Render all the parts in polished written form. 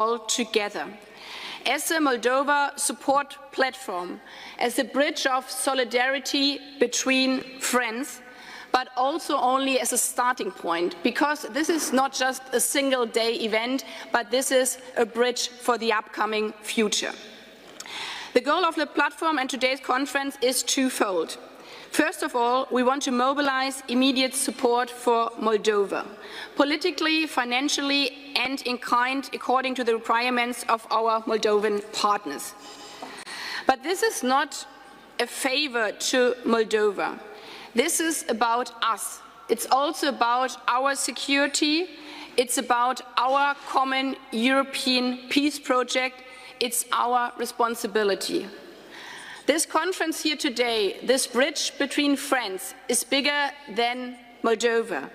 all together. As a Moldova support platform, as a bridge of solidarity between friends, but also only as a starting point, because this is not just a single-day event, but this is a bridge for the upcoming future. The goal of the platform and today's conference is twofold. First of all, we want to mobilize immediate support for Moldova, politically, financially, and in kind, according to the requirements of our Moldovan partners. But this is not a favor to Moldova. This is about us. It's also about our security. It's about our common European peace project. It's our responsibility. This conference here today, this bridge between friends, is bigger than Moldova.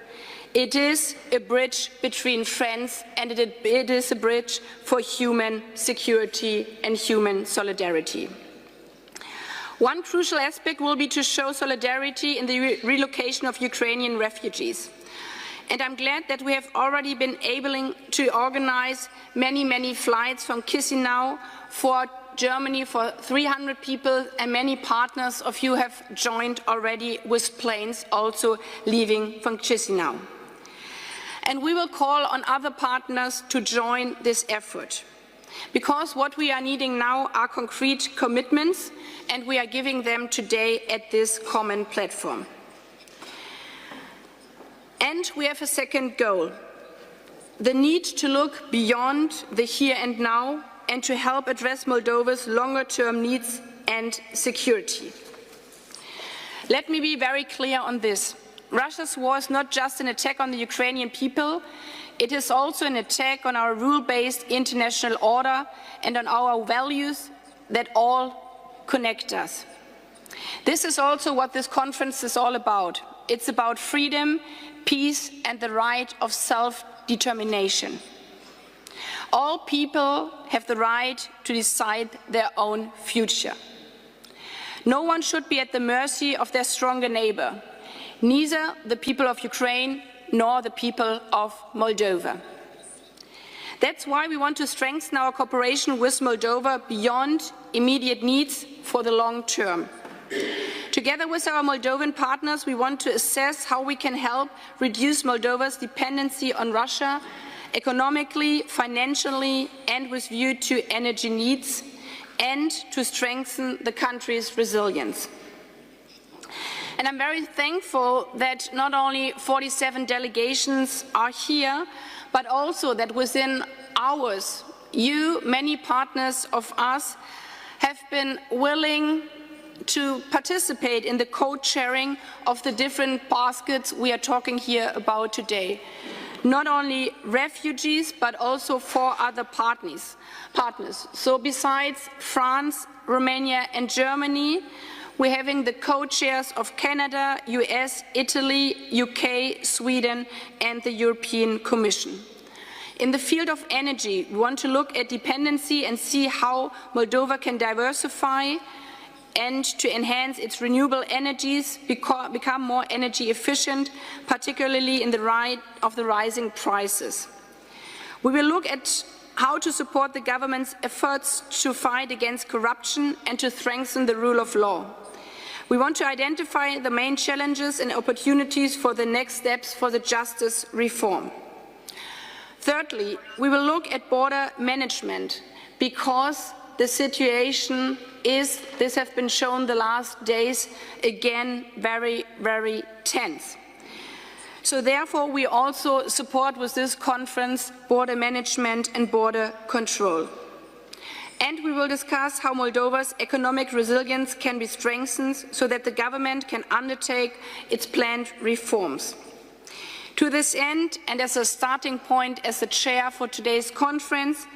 It is a bridge between friends, and it is a bridge for human security and human solidarity. One crucial aspect will be to show solidarity in the relocation of Ukrainian refugees. And I'm glad that we have already been able to organize many flights from Chisinau for Germany for 300 people, and many partners of you have joined already with planes also leaving from Chisinau. And we will call on other partners to join this effort, because what we are needing now are concrete commitments, and we are giving them today at this common platform. And we have a second goal, the need to look beyond the here and now and to help address Moldova's longer-term needs and security. Let me be very clear on this. Russia's war is not just an attack on the Ukrainian people, it is also an attack on our rule-based international order and on our values that all connect us. This is also what this conference is all about. It's about freedom, peace, and the right of self-determination. All people have the right to decide their own future. No one should be at the mercy of their stronger neighbor, neither the people of Ukraine nor the people of Moldova. That's why we want to strengthen our cooperation with Moldova beyond immediate needs for the long term. Together with our Moldovan partners, we want to assess how we can help reduce Moldova's dependency on Russia economically, financially, and with view to energy needs, and to strengthen the country's resilience. And I'm very thankful that not only 47 delegations are here, but also that within hours, you, many partners of us, have been willing to participate in the co-sharing of the different baskets we are talking here about today. Not only refugees, but also 4 other partners. So besides France, Romania, and Germany, we're having the co-chairs of Canada, US, Italy, UK, Sweden, and the European Commission. In the field of energy, we want to look at dependency and see how Moldova can diversify and to enhance its renewable energies, become more energy efficient, particularly in the light of the rising prices. We will look at how to support the government's efforts to fight against corruption and to strengthen the rule of law. We want to identify the main challenges and opportunities for the next steps for the justice reform. Thirdly, we will look at border management, because the situation is, this has been shown the last days, again very tense. So therefore we also support with this conference border management and border control. And we will discuss how Moldova's economic resilience can be strengthened so that the government can undertake its planned reforms. To this end, and as a starting point as the chair for today's conference,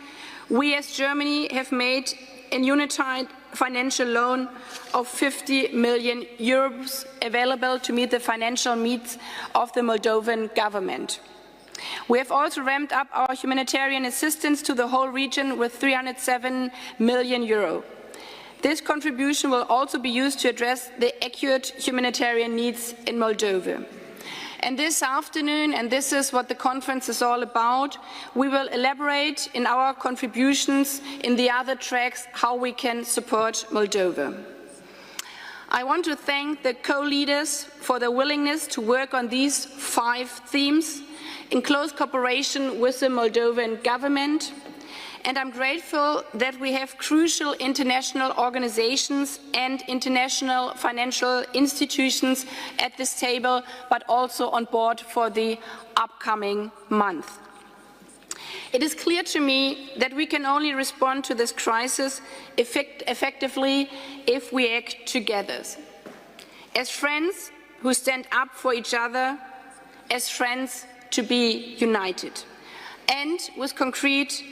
we as Germany have made a unified financial loan of 50 million euros available to meet the financial needs of the Moldovan government. We have also ramped up our humanitarian assistance to the whole region with 307 million euro. This contribution will also be used to address the acute humanitarian needs in Moldova. And this afternoon, and this is what the conference is all about, we will elaborate in our contributions in the other tracks how we can support Moldova. I want to thank the co-leaders for their willingness to work on these 5 themes in close cooperation with the Moldovan government. And I'm grateful that we have crucial international organizations and international financial institutions at this table, but also on board for the upcoming month. It is clear to me that we can only respond to this crisis effectively if we act together, as friends who stand up for each other, as friends to be united, and with concrete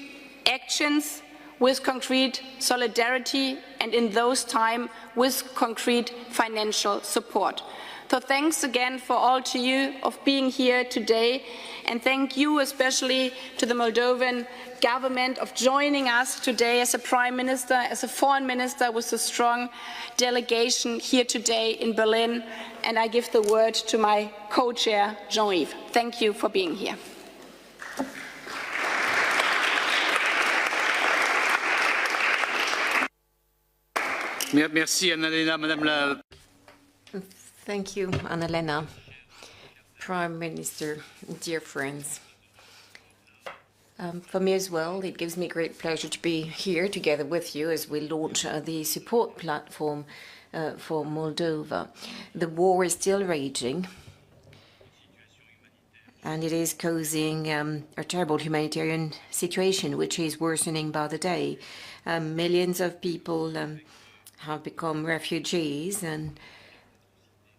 actions, with concrete solidarity, and in those times with concrete financial support. So thanks again for all to you of being here today, and thank you especially to the Moldovan government of joining us today as a Prime Minister, as a Foreign Minister with a strong delegation here today in Berlin. And I give the word to my co-chair, Jean-Yves. Thank you for being here. Merci Anna-Lena, Madame la... Thank you, Anna-Lena. Prime Minister, dear friends. For me as well, it gives me great pleasure to be here together with you as we launch the support platform for Moldova. The war is still raging, and it is causing a terrible humanitarian situation, which is worsening by the day. Millions of people have become refugees, and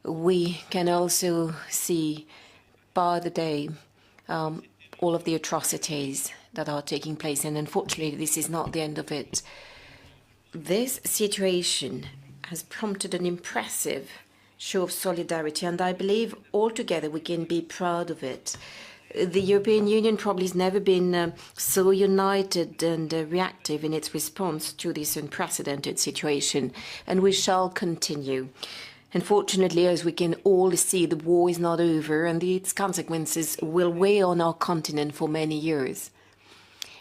we can also see by the day all of the atrocities that are taking place, and unfortunately this is not the end of it. This situation has prompted an impressive show of solidarity, and I believe altogether we can be proud of it. The European Union probably has never been so united and reactive in its response to this unprecedented situation, and we shall continue. Unfortunately, as we can all see, the war is not over, and its consequences will weigh on our continent for many years.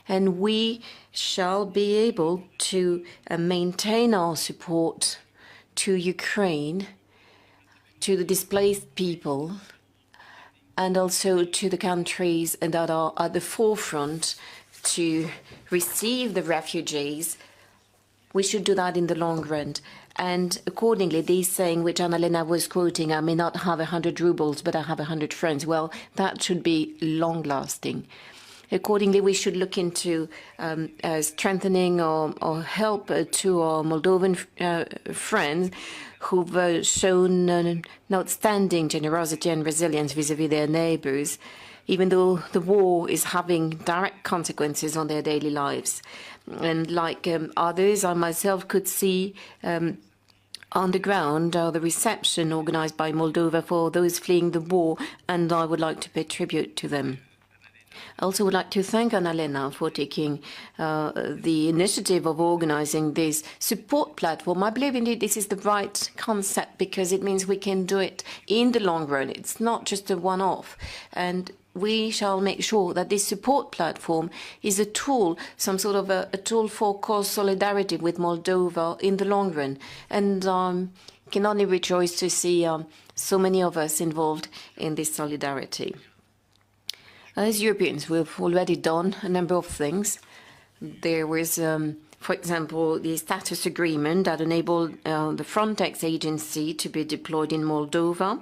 And we shall be able to maintain our support to Ukraine, to the displaced people, and also to the countries that are at the forefront to receive the refugees. We should do that in the long run. And accordingly, this saying which Anna-Lena was quoting, I may not have 100 rubles, but I have 100 friends. Well, that should be long-lasting. Accordingly, we should look into strengthening or help to our Moldovan friends who've shown an outstanding generosity and resilience vis-à-vis their neighbours, even though the war is having direct consequences on their daily lives. And like others, I myself could see on the ground the reception organised by Moldova for those fleeing the war, and I would like to pay tribute to them. I also would like to thank Anna-Lena for taking the initiative of organising this support platform. I believe indeed this is the right concept because it means we can do it in the long run. It's not just a one-off. And we shall make sure that this support platform is a tool, some sort of a tool for cause solidarity with Moldova in the long run. And can only rejoice to see so many of us involved in this solidarity. As Europeans, we've already done a number of things. There was, for example, the status agreement that enabled the Frontex agency to be deployed in Moldova.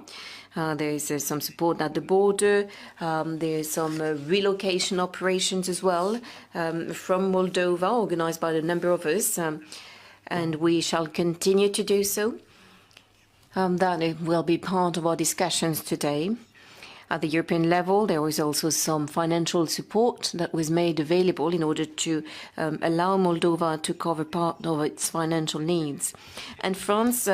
There's some support at the border. There's some relocation operations as well from Moldova, organized by a number of us, and we shall continue to do so. That will be part of our discussions today. At the European level, there was also some financial support that was made available in order to allow Moldova to cover part of its financial needs. And France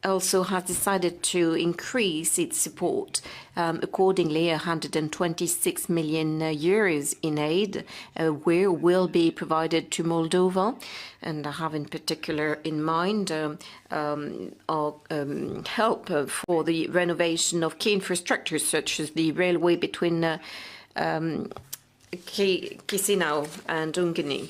also has decided to increase its support. Accordingly, 126 million euros in aid will be provided to Moldova, and I have in particular in mind help for the renovation of key infrastructures such as the railway between Chisinau and Ungeni.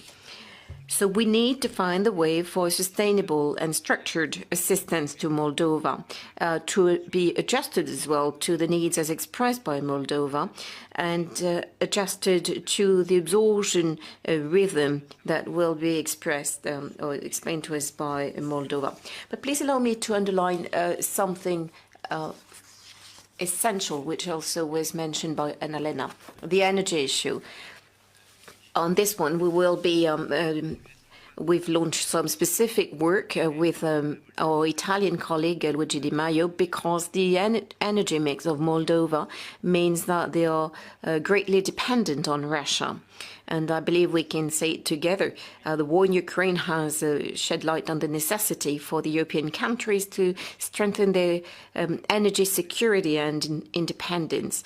So we need to find a way for sustainable and structured assistance to Moldova to be adjusted as well to the needs as expressed by Moldova and adjusted to the absorption rhythm that will be expressed or explained to us by Moldova. But please allow me to underline something essential, which also was mentioned by Annalena, the energy issue. On this one, we will be, we've launched some specific work with our Italian colleague, Luigi Di Maio, because the energy mix of Moldova means that they are greatly dependent on Russia. And I believe we can say it together. The war in Ukraine has shed light on the necessity for the European countries to strengthen their energy security and independence.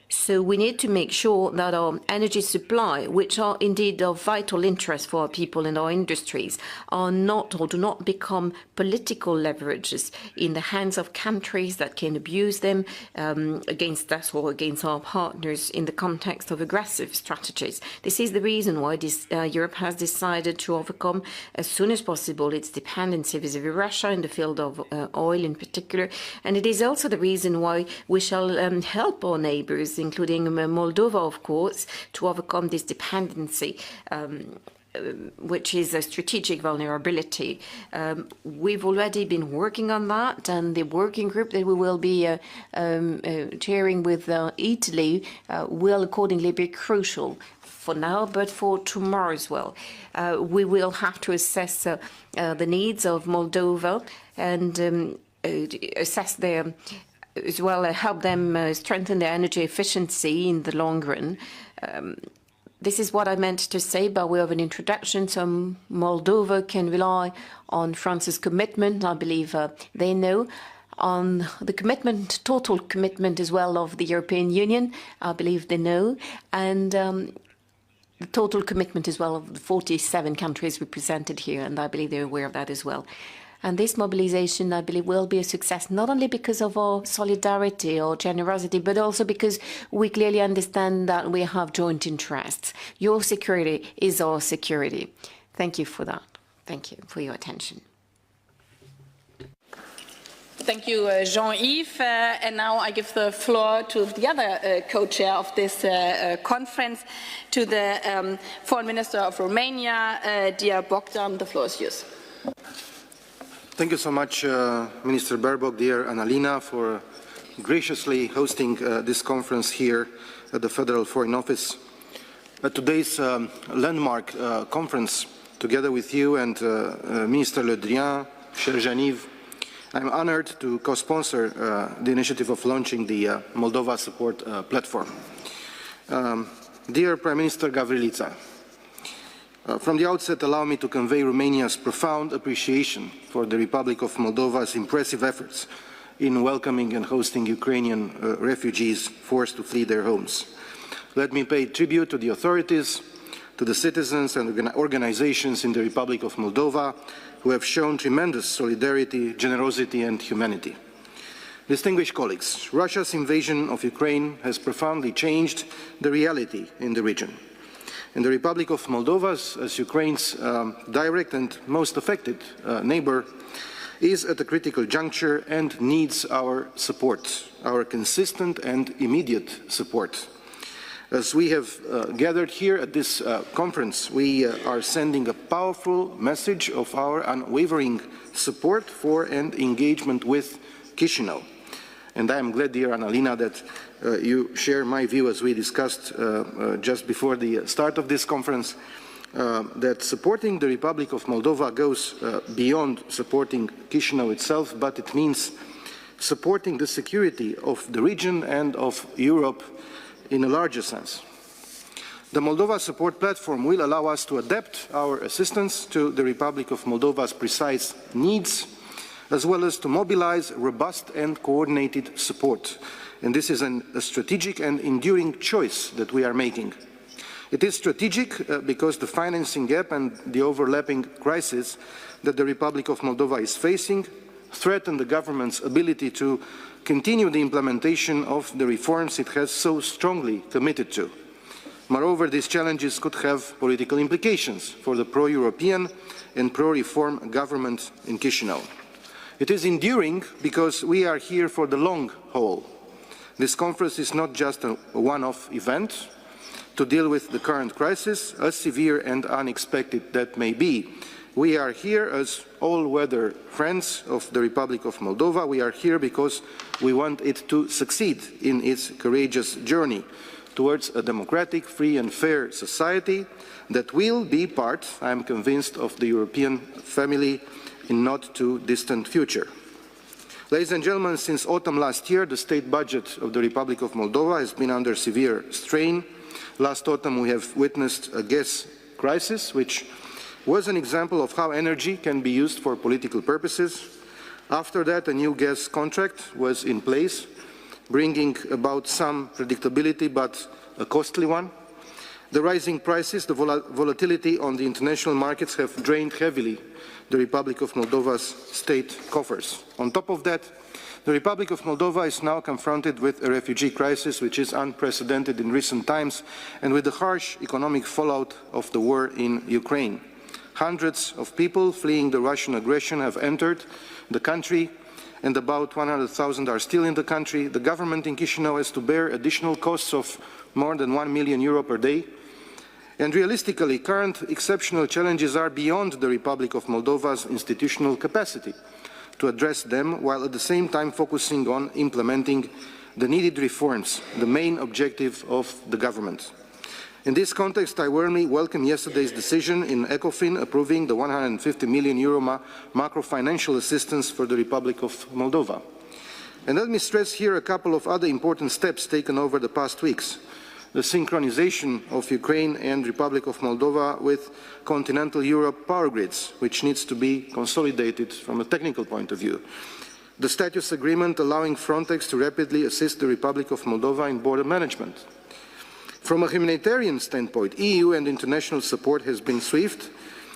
So we need to make sure that our energy supply, which are indeed of vital interest for our people and our industries, are not or do not become political leverages in the hands of countries that can abuse them against us or against our partners in the context of aggressive strategies. This is the reason why Europe has decided to overcome as soon as possible its dependency vis-à-vis Russia in the field of oil in particular. And it is also the reason why we shall help our neighbours, including Moldova, of course, to overcome this dependency, which is a strategic vulnerability. We've already been working on that, and the working group that we will be chairing with Italy will accordingly be crucial for now, but for tomorrow as well. We will have to assess the needs of Moldova and assess their as well help them strengthen their energy efficiency in the long run. This is what I meant to say by way of an introduction. So Moldova can rely on France's commitment. I believe they know on the commitment, total commitment as well of the European Union. I believe they know. And the total commitment as well of the 47 countries represented here. And I believe they're aware of that as well. And this mobilization, I believe, will be a success, not only because of our solidarity or generosity, but also because we clearly understand that we have joint interests. Your security is our security. Thank you for that. Thank you for your attention. Thank you, Jean-Yves. And now I give the floor to the other co-chair of this conference, to the Foreign Minister of Romania, dear Bogdan. The floor is yours. Thank you so much, Minister Baerbock, dear Annalena, for graciously hosting this conference here at the Federal Foreign Office. At today's landmark conference, together with you and Minister Le Drian, cher Jean-Yves, I'm honored to co-sponsor the initiative of launching the Moldova Support Platform. Dear Prime Minister Gavrilița, from the outset, allow me to convey Romania's profound appreciation for the Republic of Moldova's impressive efforts in welcoming and hosting Ukrainian refugees forced to flee their homes. Let me pay tribute to the authorities, to the citizens and organizations in the Republic of Moldova who have shown tremendous solidarity, generosity and humanity. Distinguished colleagues, Russia's invasion of Ukraine has profoundly changed the reality in the region. And the Republic of Moldova, as Ukraine's direct and most affected neighbor, is at a critical juncture and needs our support, our consistent and immediate support. As we have gathered here at this conference, we are sending a powerful message of our unwavering support for and engagement with Chisinau. And I am glad, dear Annalena, that you share my view, as we discussed just before the start of this conference, that supporting the Republic of Moldova goes beyond supporting Chisinau itself, but it means supporting the security of the region and of Europe in a larger sense. The Moldova Support Platform will allow us to adapt our assistance to the Republic of Moldova's precise needs, as well as to mobilize robust and coordinated support. And this is a strategic and enduring choice that we are making. It is strategic because the financing gap and the overlapping crisis that the Republic of Moldova is facing threaten the government's ability to continue the implementation of the reforms it has so strongly committed to. Moreover, these challenges could have political implications for the pro-European and pro-reform government in Chișinău. It is enduring because we are here for the long haul. This conference is not just a one-off event to deal with the current crisis, as severe and unexpected that may be. We are here as all-weather friends of the Republic of Moldova. We are here because we want it to succeed in its courageous journey towards a democratic, free and fair society that will be part, I am convinced, of the European family in not too distant future. Ladies and gentlemen, since autumn last year, the state budget of the Republic of Moldova has been under severe strain. Last autumn, we have witnessed a gas crisis, which was an example of how energy can be used for political purposes. After that, a new gas contract was in place, bringing about some predictability, but a costly one. The rising prices, the volatility on the international markets have drained heavily the Republic of Moldova's state coffers. On top of that, the Republic of Moldova is now confronted with a refugee crisis which is unprecedented in recent times and with the harsh economic fallout of the war in Ukraine. Hundreds of people fleeing the Russian aggression have entered the country and about 100,000 are still in the country. The government in Chișinău has to bear additional costs of more than €1 million per day. And realistically, current exceptional challenges are beyond the Republic of Moldova's institutional capacity to address them, while at the same time focusing on implementing the needed reforms, the main objective of the government. In this context, I warmly welcome yesterday's decision in ECOFIN approving the €150 million macro-financial assistance for the Republic of Moldova. And let me stress here a couple of other important steps taken over the past weeks. The synchronization of Ukraine and Republic of Moldova with continental Europe power grids, which needs to be consolidated from a technical point of view. The status agreement allowing Frontex to rapidly assist the Republic of Moldova in border management. From a humanitarian standpoint, EU and international support has been swift.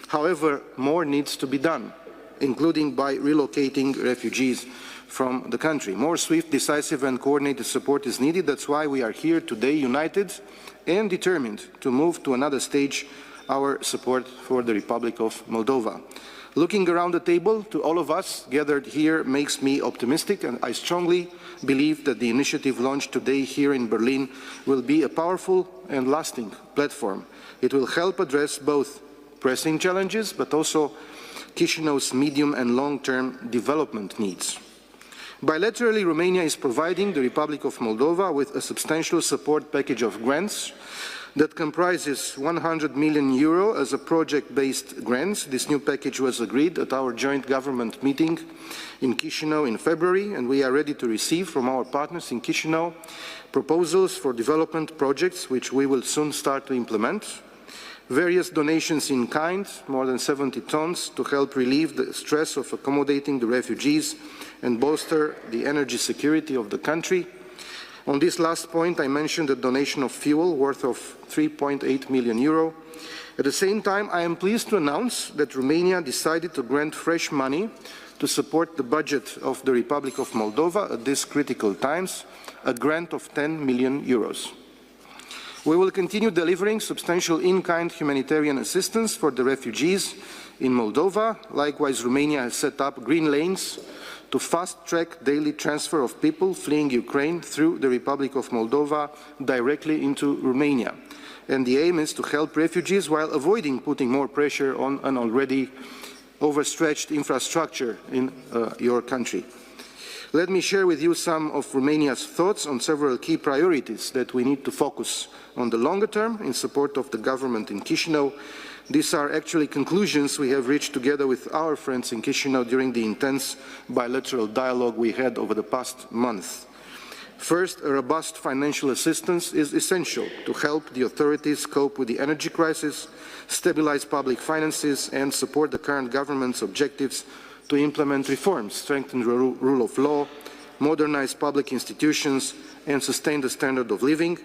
However, more needs to be done, including by relocating refugees from the country. More swift, decisive and coordinated support is needed. That's why we are here today, united and determined to move to another stage our support for the Republic of Moldova. Looking around the table to all of us gathered here makes me optimistic, and I strongly believe that the initiative launched today here in Berlin will be a powerful and lasting platform. It will help address both pressing challenges but also Chișinău's medium and long-term development needs. Bilaterally, Romania is providing the Republic of Moldova with a substantial support package of grants that comprises €100 million as a project-based grants. This new package was agreed at our joint government meeting in Chișinău in February, and we are ready to receive from our partners in Chișinău proposals for development projects which we will soon start to implement. Various donations in kind, more than 70 tons, to help relieve the stress of accommodating the refugees and bolster the energy security of the country. On this last point, I mentioned a donation of fuel worth of €3.8 million. At the same time, I am pleased to announce that Romania decided to grant fresh money to support the budget of the Republic of Moldova at these critical times, a grant of €10 million. We will continue delivering substantial in-kind humanitarian assistance for the refugees in Moldova. Likewise, Romania has set up green lanes to fast-track daily transfer of people fleeing Ukraine through the Republic of Moldova directly into Romania. And the aim is to help refugees while avoiding putting more pressure on an already overstretched infrastructure in your country. Let me share with you some of Romania's thoughts on several key priorities that we need to focus on the longer term in support of the government in Chișinău. These are actually conclusions we have reached together with our friends in Chișinău during the intense bilateral dialogue we had over the past month. First, a robust financial assistance is essential to help the authorities cope with the energy crisis, stabilize public finances, and support the current government's objectives to implement reforms, strengthen the rule of law, modernize public institutions, and sustain the standard of living.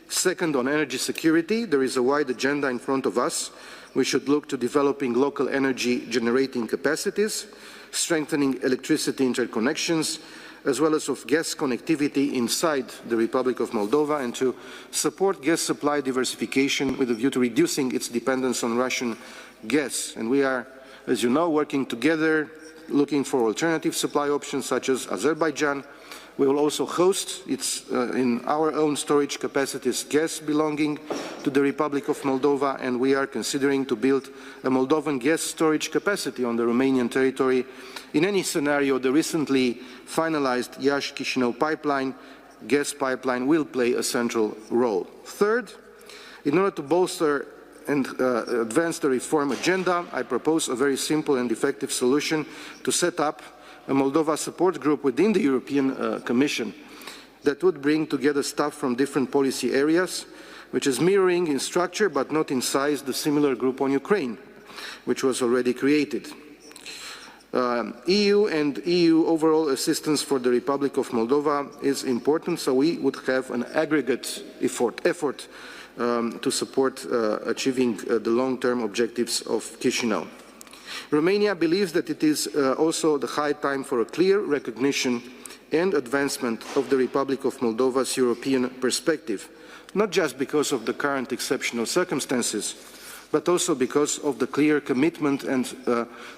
Second, on energy security, there is a wide agenda in front of us. We should look to developing local energy generating capacities, strengthening electricity interconnections, as well as of gas connectivity inside the Republic of Moldova, and to support gas supply diversification with a view to reducing its dependence on Russian gas. And we are, as you know, working together, looking for alternative supply options such as Azerbaijan. We will also host in our own storage capacities gas belonging to the Republic of Moldova, and we are considering to build a Moldovan gas storage capacity on the Romanian territory. In any scenario, the recently finalized Iași-Chișinău pipeline, gas pipeline, will play a central role. Third, in order to bolster and advance the reform agenda, I propose a very simple and effective solution to set up a Moldova support group within the European Commission that would bring together staff from different policy areas, which is mirroring in structure but not in size the similar group on Ukraine, which was already created. EU and EU overall assistance for the Republic of Moldova is important, so we would have an aggregate effort to support achieving the long-term objectives of Chișinău. Romania believes that it is also the high time for a clear recognition and advancement of the Republic of Moldova's European perspective, not just because of the current exceptional circumstances, but also because of the clear commitment and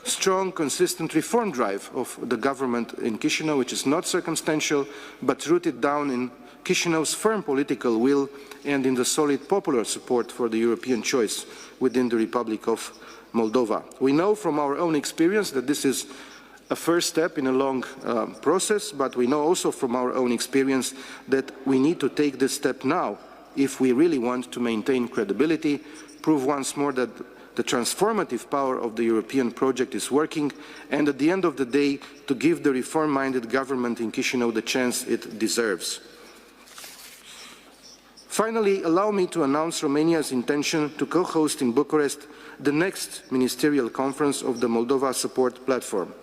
strong, consistent reform drive of the government in Chișinău, which is not circumstantial, but rooted down in Chișinău's firm political will and in the solid popular support for the European choice within the Republic of Moldova. We know from our own experience that this is a first step in a long process, but we know also from our own experience that we need to take this step now if we really want to maintain credibility, prove once more that the transformative power of the European project is working, and at the end of the day, to give the reform-minded government in Chișinău the chance it deserves. Finally, allow me to announce Romania's intention to co-host in Bucharest the next ministerial conference of the Moldova Support Platform.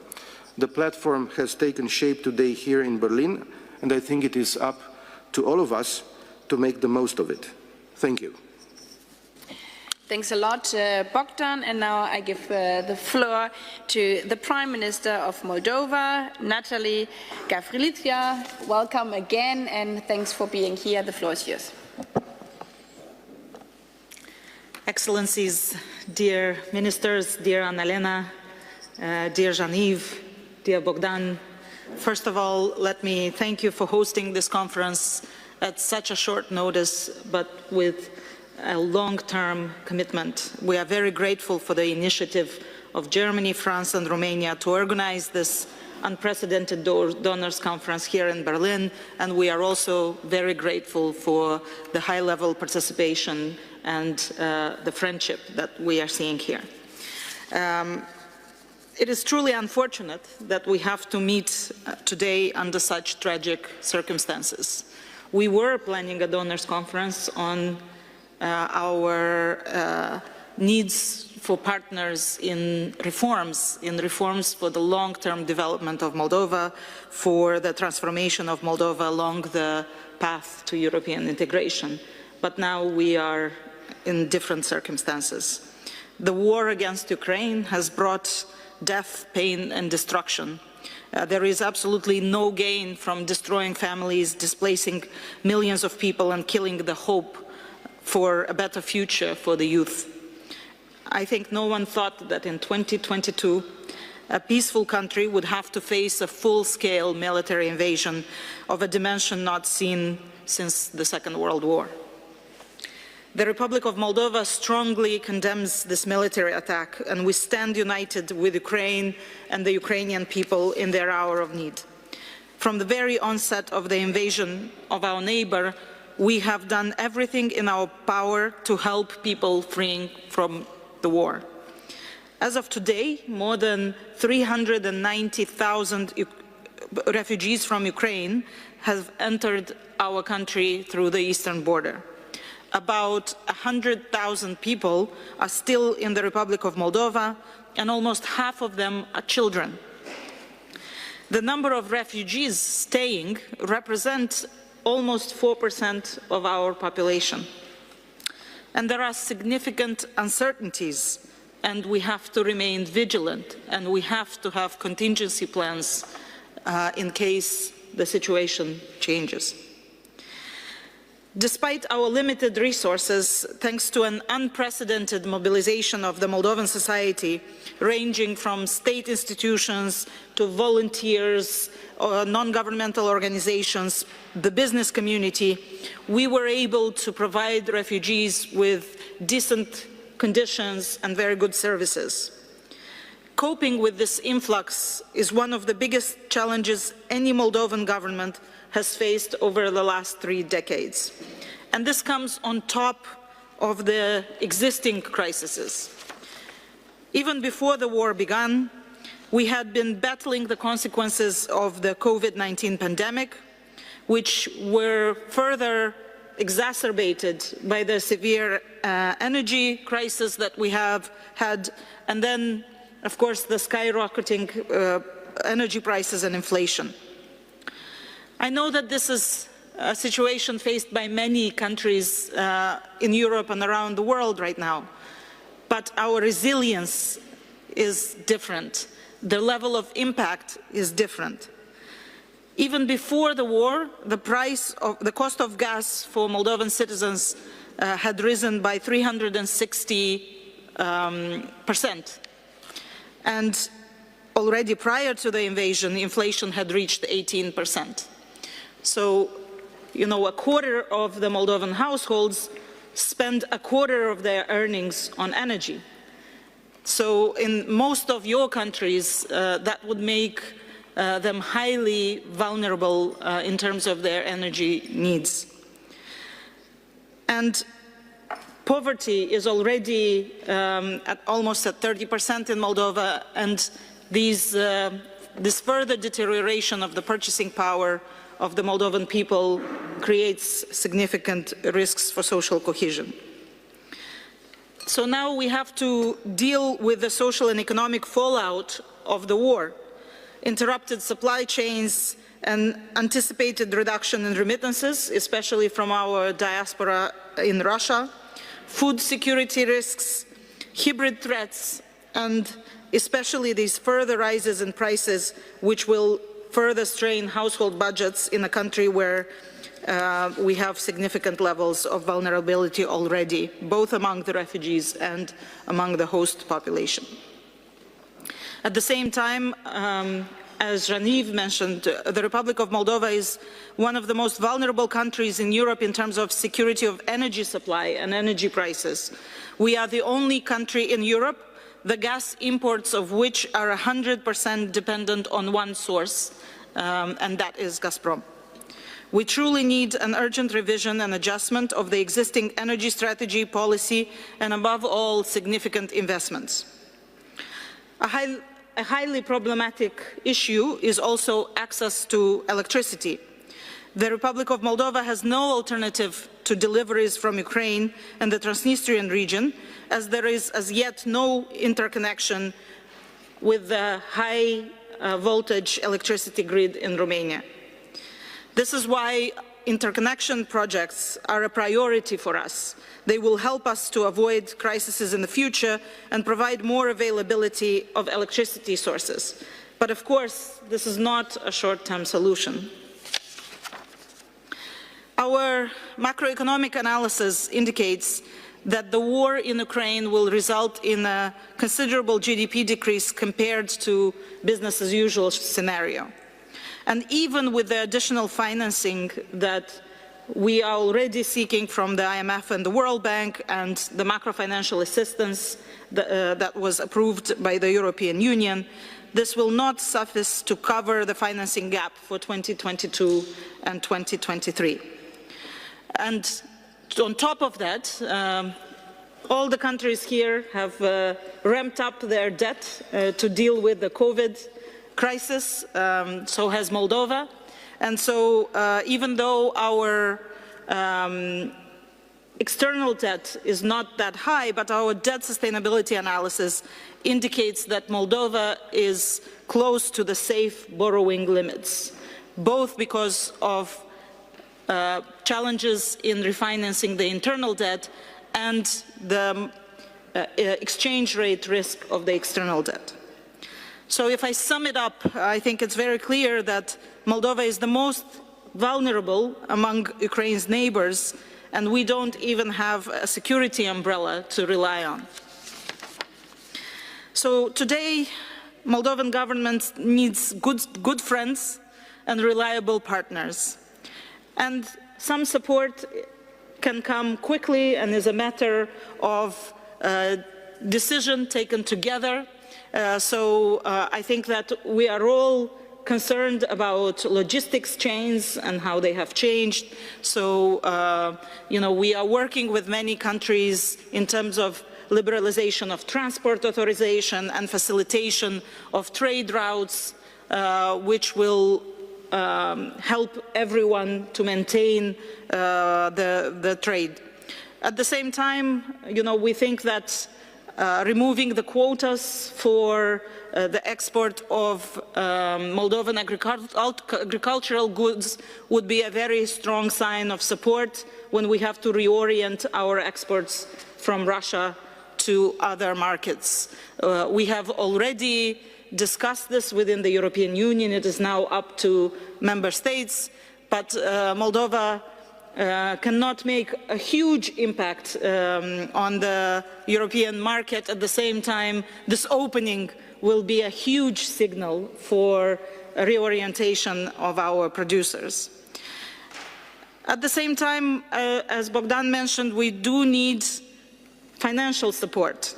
The platform has taken shape today here in Berlin, and I think it is up to all of us to make the most of it. Thank you. Thanks a lot, Bogdan. And now I give the floor to the Prime Minister of Moldova, Natalie Gavrilitsya. Welcome again, and thanks for being here. The floor is yours. Excellencies, dear ministers, dear Annalena, dear Jean-Yves, dear Bogdan, first of all, let me thank you for hosting this conference at such a short notice, but with a long-term commitment. We are very grateful for the initiative of Germany, France, and Romania to organize this unprecedented donors conference here in Berlin, and we are also very grateful for the high-level participation and the friendship that we are seeing here. It is truly unfortunate that we have to meet today under such tragic circumstances. We were planning a donors conference on our needs for partners in reforms for the long-term development of Moldova, for the transformation of Moldova along the path to European integration. But now we are in different circumstances. The war against Ukraine has brought death, pain, and destruction. There is absolutely no gain from destroying families, displacing millions of people, and killing the hope for a better future for the youth. I think no one thought that in 2022, a peaceful country would have to face a full-scale military invasion of a dimension not seen since the Second World War. The Republic of Moldova strongly condemns this military attack, and we stand united with Ukraine and the Ukrainian people in their hour of need. From the very onset of the invasion of our neighbor, we have done everything in our power to help people fleeing from the war. As of today, more than 390,000 refugees from Ukraine have entered our country through the eastern border. About 100,000 people are still in the Republic of Moldova, and almost half of them are children. The number of refugees staying represents almost 4% of our population. And there are significant uncertainties, and we have to remain vigilant, and we have to have contingency plans in case the situation changes. Despite our limited resources, thanks to an unprecedented mobilization of the Moldovan society, ranging from state institutions to volunteers, non-governmental organizations, the business community, we were able to provide refugees with decent conditions and very good services. Coping with this influx is one of the biggest challenges any Moldovan government has faced over the last 3 decades. And this comes on top of the existing crises. Even before the war began, we had been battling the consequences of the COVID-19 pandemic, which were further exacerbated by the severe energy crisis that we have had, and then, of course, the skyrocketing energy prices and inflation. I know that this is a situation faced by many countries in Europe and around the world right now, but our resilience is different. The level of impact is different. Even before the war, the cost of gas for Moldovan citizens had risen by 360%. And already prior to the invasion, inflation had reached 18%. So, you know, a quarter of the Moldovan households spend a quarter of their earnings on energy. So in most of your countries, that would make them highly vulnerable in terms of their energy needs. And poverty is already almost at 30% in Moldova, and this further deterioration of the purchasing power of the Moldovan people creates significant risks for social cohesion. So now we have to deal with the social and economic fallout of the war, interrupted supply chains and anticipated reduction in remittances, especially from our diaspora in Russia, food security risks, hybrid threats, and especially these further rises in prices, which will further strain household budgets in a country where we have significant levels of vulnerability already, both among the refugees and among the host population. At the same time, as Jean-Yves mentioned, the Republic of Moldova is one of the most vulnerable countries in Europe in terms of security of energy supply and energy prices. We are the only country in Europe, the gas imports of which are 100% dependent on one source, and that is Gazprom. We truly need an urgent revision and adjustment of the existing energy strategy, policy, and above all, significant investments. A highly problematic issue is also access to electricity. The Republic of Moldova has no alternative to deliveries from Ukraine and the Transnistrian region, as there is as yet no interconnection with the high voltage electricity grid in Romania. This is why interconnection projects are a priority for us. They will help us to avoid crises in the future and provide more availability of electricity sources. But of course, this is not a short-term solution. Our macroeconomic analysis indicates that the war in Ukraine will result in a considerable GDP decrease compared to business as usual scenario. And even with the additional financing that we are already seeking from the IMF and the World Bank and the macro-financial assistance that was approved by the European Union, this will not suffice to cover the financing gap for 2022 and 2023. And on top of that, all the countries here have ramped up their debt to deal with the COVID crisis, so has Moldova. And so even though our external debt is not that high, but our debt sustainability analysis indicates that Moldova is close to the safe borrowing limits, both because of challenges in refinancing the internal debt and the exchange rate risk of the external debt. So if I sum it up, I think it's very clear that Moldova is the most vulnerable among Ukraine's neighbors, and we don't even have a security umbrella to rely on. So today, Moldovan government needs good friends and reliable partners. And some support can come quickly and is a matter of decision taken together. I think that we are all concerned about logistics chains and how they have changed. So, we are working with many countries in terms of liberalization of transport authorization and facilitation of trade routes, which will help everyone to maintain the trade. At the same time, we think that removing the quotas for the export of Moldovan agricultural goods would be a very strong sign of support when we have to reorient our exports from Russia to other markets. We have already discussed this within the European Union. It is now up to member states, but Moldova cannot make a huge impact on the European market. At the same time, this opening will be a huge signal for a reorientation of our producers. At the same time, as Bogdan mentioned, we do need financial support.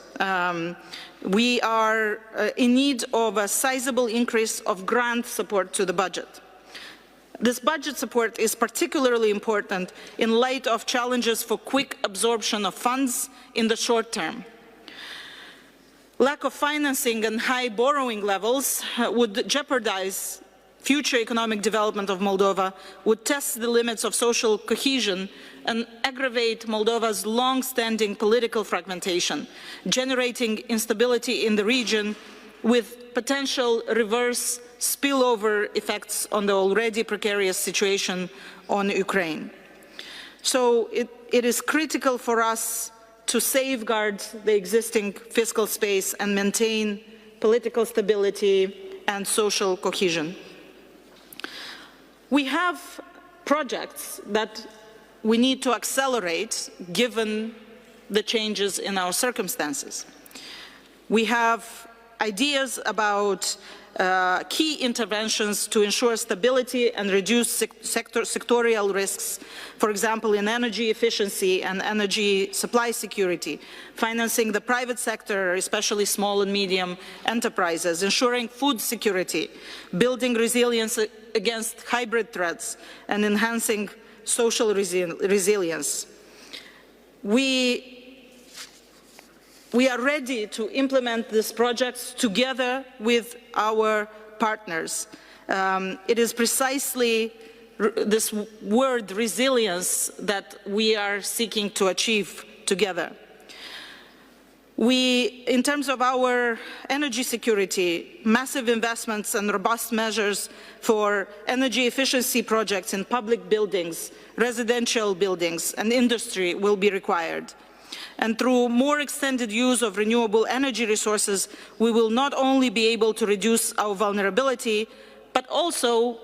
We are in need of a sizable increase of grant support to the budget. This budget support is particularly important in light of challenges for quick absorption of funds in the short term. Lack of financing and high borrowing levels would jeopardize future economic development of Moldova, would test the limits of social cohesion and aggravate Moldova's long-standing political fragmentation, generating instability in the region with potential reverse spillover effects on the already precarious situation on Ukraine. So it is critical for us to safeguard the existing fiscal space and maintain political stability and social cohesion. We have projects that we need to accelerate given the changes in our circumstances. We have ideas about key interventions to ensure stability and reduce sectorial risks, for example, in energy efficiency and energy supply security, financing the private sector, especially small and medium enterprises, ensuring food security, building resilience against hybrid threats, and enhancing social resilience. We are ready to implement these projects together with our partners. It is precisely this word resilience that we are seeking to achieve together. In terms of our energy security, massive investments and robust measures for energy efficiency projects in public buildings, residential buildings, and industry will be required. And through more extended use of renewable energy resources, we will not only be able to reduce our vulnerability, but also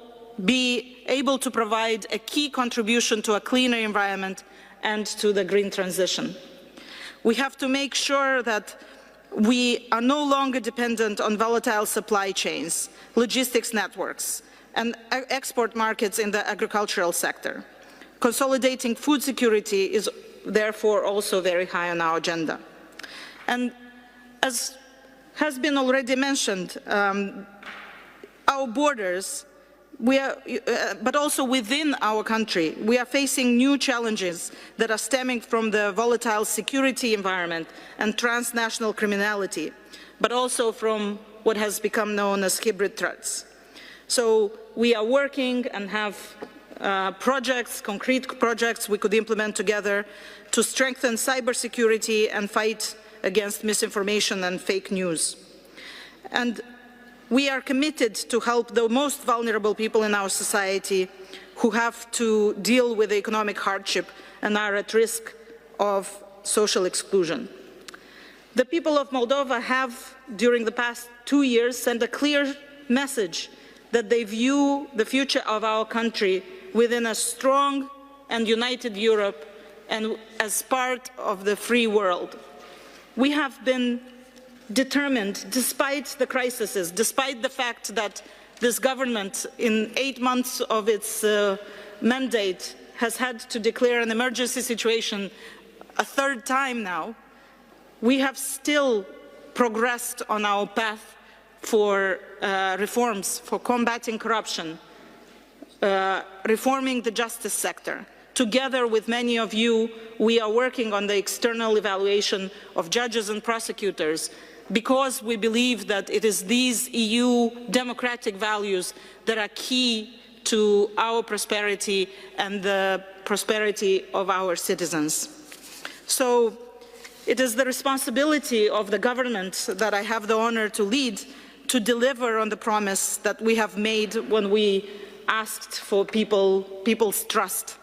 be able to provide a key contribution to a cleaner environment and to the green transition. We have to make sure that we are no longer dependent on volatile supply chains, logistics networks, and export markets in the agricultural sector. Consolidating food security is therefore also very high on our agenda. And as has been already mentioned, our borders, but also within our country, we are facing new challenges that are stemming from the volatile security environment and transnational criminality, but also from what has become known as hybrid threats. So we are working and have projects, concrete projects we could implement together to strengthen cybersecurity and fight against misinformation and fake news. And we are committed to help the most vulnerable people in our society who have to deal with economic hardship and are at risk of social exclusion. The people of Moldova have, during the past 2 years, sent a clear message that they view the future of our country within a strong and united Europe and as part of the free world. We have been determined, despite the crises, despite the fact that this government, in 8 months of its mandate, has had to declare an emergency situation a 3rd time now, we have still progressed on our path for reforms, for combating corruption, reforming the justice sector. Together with many of you, we are working on the external evaluation of judges and prosecutors, because we believe that it is these EU democratic values that are key to our prosperity and the prosperity of our citizens. So it is the responsibility of the government that I have the honor to lead to deliver on the promise that we have made when we asked for people's trust,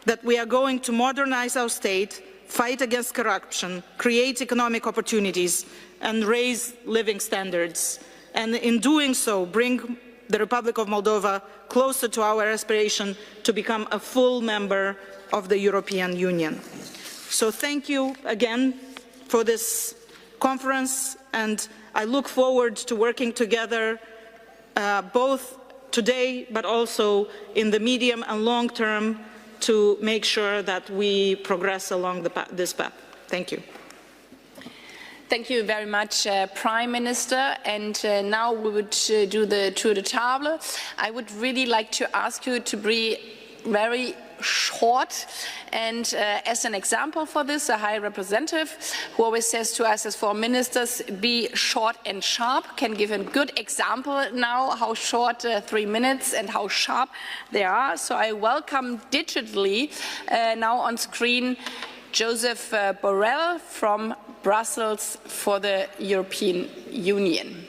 that we are going to modernize our state, fight against corruption, create economic opportunities, and raise living standards, and in doing so, bring the Republic of Moldova closer to our aspiration to become a full member of the European Union. So thank you again for this conference, and I look forward to working together both today, but also in the medium and long term, to make sure that we progress along this path. Thank you. Thank you very much, Prime Minister. And now we would do the tour de table. I would really like to ask you to be very short. And as an example for this, a High Representative who always says to us as foreign ministers, be short and sharp, can give a good example now how short 3 minutes and how sharp they are. So I welcome digitally now on screen Joseph Borrell from Brussels for the European Union.